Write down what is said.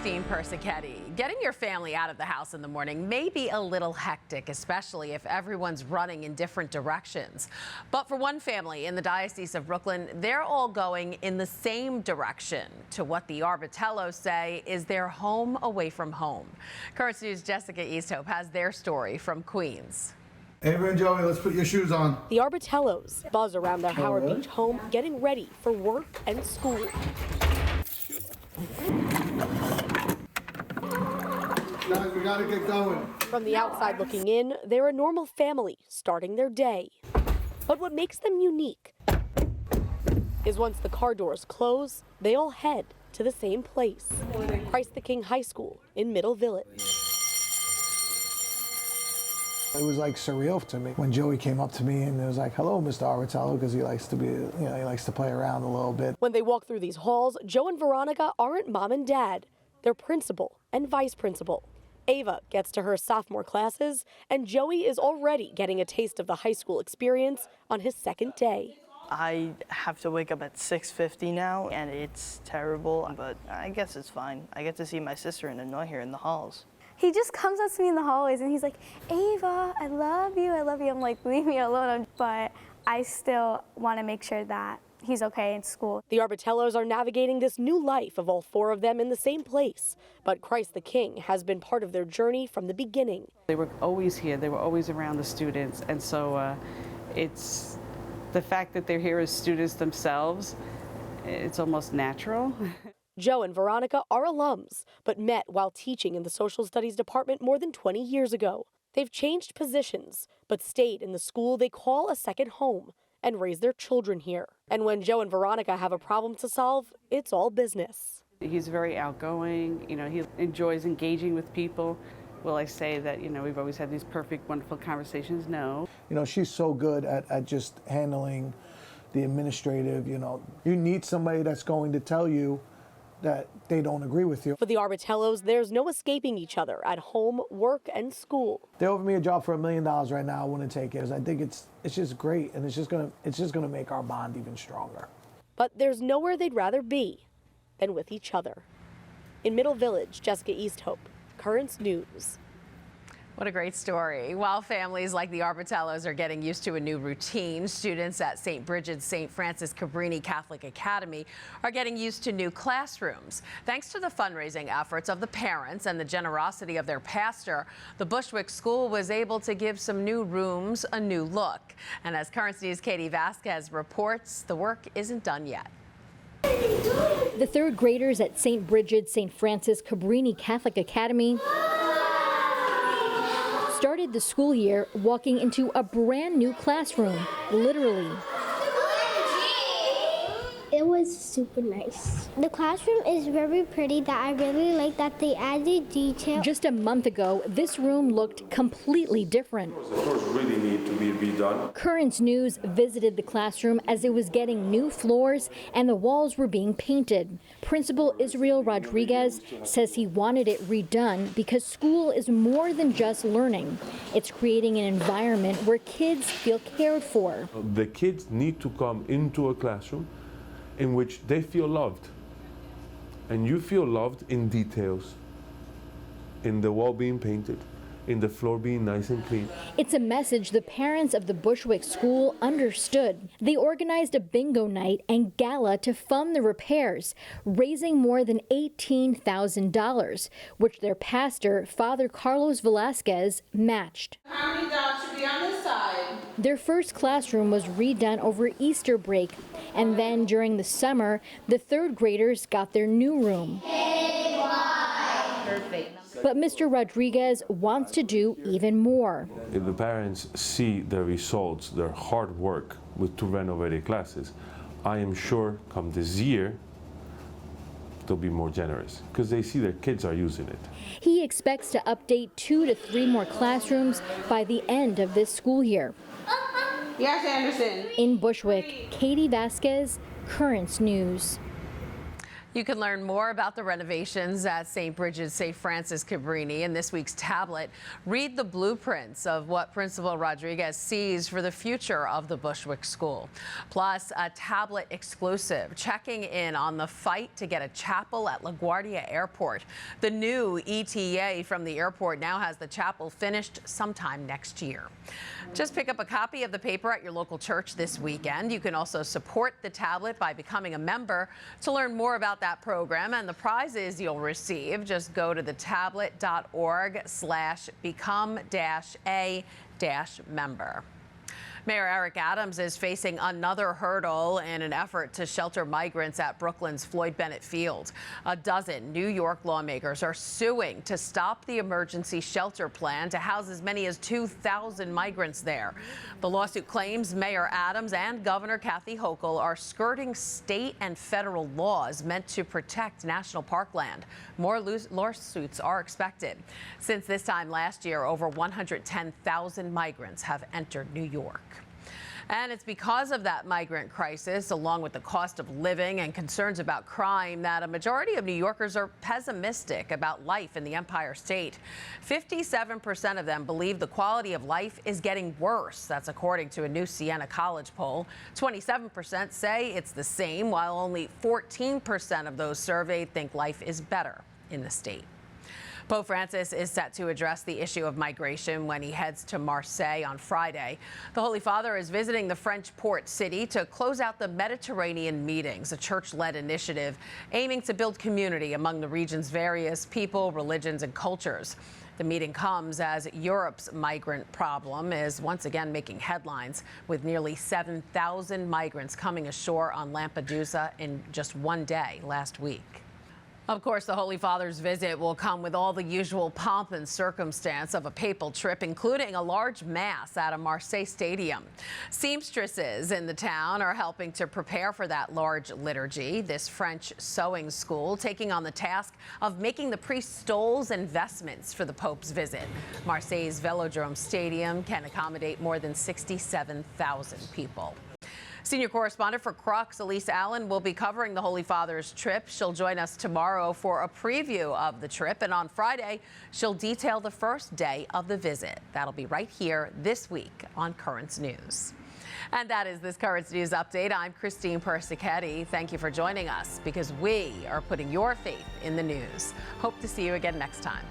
Christine Persichetti. Getting your family out of the house in the morning may be a little hectic, especially if everyone's running in different directions. But for one family in the Diocese of Brooklyn, they're all going in the same direction to what the Arbitellos say is their home away from home. Currents News' Jessica Easthope has their story from Queens. Ava and Joey, let's put your shoes on. The Arbitellos buzz around their Howard Beach home, getting ready for work and school. Guys, we gotta get going. From the outside looking in, they're a normal family starting their day. But what makes them unique is once the car doors close, they all head to the same place, Christ the King High School in Middle Village. It was like surreal to me when Joey came up to me and it was like, "Hello, Mr. Arello," because he likes to be, he likes to play around a little bit. When they walk through these halls, Joe and Veronica aren't mom and dad. They're principal and vice principal. Ava gets to her sophomore classes, and Joey is already getting a taste of the high school experience on his second day. I have to wake up at 6:50 now, and it's terrible, but I guess it's fine. I get to see my sister and annoy her in the halls. He just comes up to me in the hallways and he's like, "Ava, I love you, I love you." I'm like, leave me alone. But I still want to make sure that he's okay in school. The Arbitellos are navigating this new life of all four of them in the same place. But Christ the King has been part of their journey from the beginning. They were always here. They were always around the students. And so it's the fact that they're here as students themselves, it's almost natural. Joe and Veronica are alums, but met while teaching in the social studies department more than 20 years ago. They've changed positions, but stayed in the school they call a second home and raised their children here. And when Joe and Veronica have a problem to solve, it's all business. He's very outgoing. He enjoys engaging with people. Will I say that, we've always had these perfect, wonderful conversations? No. She's so good at just handling the administrative, You need somebody that's going to tell you that they don't agree with you. For the Arbitellos, there's no escaping each other at home, work, and school. They offered me a job for $1 million right now. I wouldn't take it. I think it's just great, and it's just gonna make our bond even stronger. But there's nowhere they'd rather be than with each other. In Middle Village, Jessica Easthope, Currents News. What a great story. While families like the Arbitellos are getting used to a new routine, students at St. Bridget's St. Francis Cabrini Catholic Academy are getting used to new classrooms. Thanks to the fundraising efforts of the parents and the generosity of their pastor, the Bushwick School was able to give some new rooms a new look. And as Currents News' Katie Vasquez reports, the work isn't done yet. The third graders at St. Bridget's St. Francis Cabrini Catholic Academy started the school year walking into a brand new classroom, literally. It was super nice. The classroom is very pretty. That I really like that they added detail. Just a month ago, this room looked completely different. The floors really need to be redone. Currents News visited the classroom as it was getting new floors and the walls were being painted. Principal Israel Rodriguez says he wanted it redone because school is more than just learning. It's creating an environment where kids feel cared for. The kids need to come into a classroom in which they feel loved. And you feel loved in details, in the wall being painted, in the floor being nice and clean. It's a message the parents of the Bushwick School understood. They organized a bingo night and gala to fund the repairs, raising more than $18,000, which their pastor, Father Carlos Velasquez, matched. How many dogs should be on this side? Their first classroom was redone over Easter break, and then during the summer, the third graders got their new room. Perfect. But Mr. Rodriguez wants to do even more. If the parents see the results, their hard work to renovate the classes, I am sure come this year, they'll be more generous because they see their kids are using it. He expects to update 2 to 3 more classrooms by the end of this school year. Yes, Anderson. In Bushwick, Katie Vasquez, Currents News. You can learn more about the renovations at St. Bridget's St. Francis Cabrini in this week's tablet. Read the blueprints of what Principal Rodriguez sees for the future of the Bushwick School. Plus, a tablet exclusive, checking in on the fight to get a chapel at LaGuardia Airport. The new ETA from the airport now has the chapel finished sometime next year. Just pick up a copy of the paper at your local church this weekend. You can also support the tablet by becoming a member. To learn more about that program and the prizes you'll receive, just go to thetablet.org/become-a-member. Mayor Eric Adams is facing another hurdle in an effort to shelter migrants at Brooklyn's Floyd Bennett Field. A dozen New York lawmakers are suing to stop the emergency shelter plan to house as many as 2,000 migrants there. The lawsuit claims Mayor Adams and Governor Kathy Hochul are skirting state and federal laws meant to protect national parkland. More lawsuits are expected. Since this time last year, over 110,000 migrants have entered New York. And it's because of that migrant crisis, along with the cost of living and concerns about crime, that a majority of New Yorkers are pessimistic about life in the Empire State. 57% of them believe the quality of life is getting worse. That's according to a new Siena College poll. 27% say it's the same, while only 14% of those surveyed think life is better in the state. Pope Francis is set to address the issue of migration when he heads to Marseille on Friday. The Holy Father is visiting the French port city to close out the Mediterranean Meetings, a church-led initiative aiming to build community among the region's various people, religions, and cultures. The meeting comes as Europe's migrant problem is once again making headlines, with nearly 7,000 migrants coming ashore on Lampedusa in just one day last week. Of course, the Holy Father's visit will come with all the usual pomp and circumstance of a papal trip, including a large mass at a Marseille stadium. Seamstresses in the town are helping to prepare for that large liturgy. This French sewing school taking on the task of making the priest stoles and vestments for the Pope's visit. Marseille's Velodrome Stadium can accommodate more than 67,000 people. Senior correspondent for Crux, Elise Allen, will be covering the Holy Father's trip. She'll join us tomorrow for a preview of the trip, and on Friday, she'll detail the first day of the visit. That'll be right here this week on Currents News. And that is this Currents News update. I'm Christine Persichetti. Thank you for joining us, because we are putting your faith in the news. Hope to see you again next time.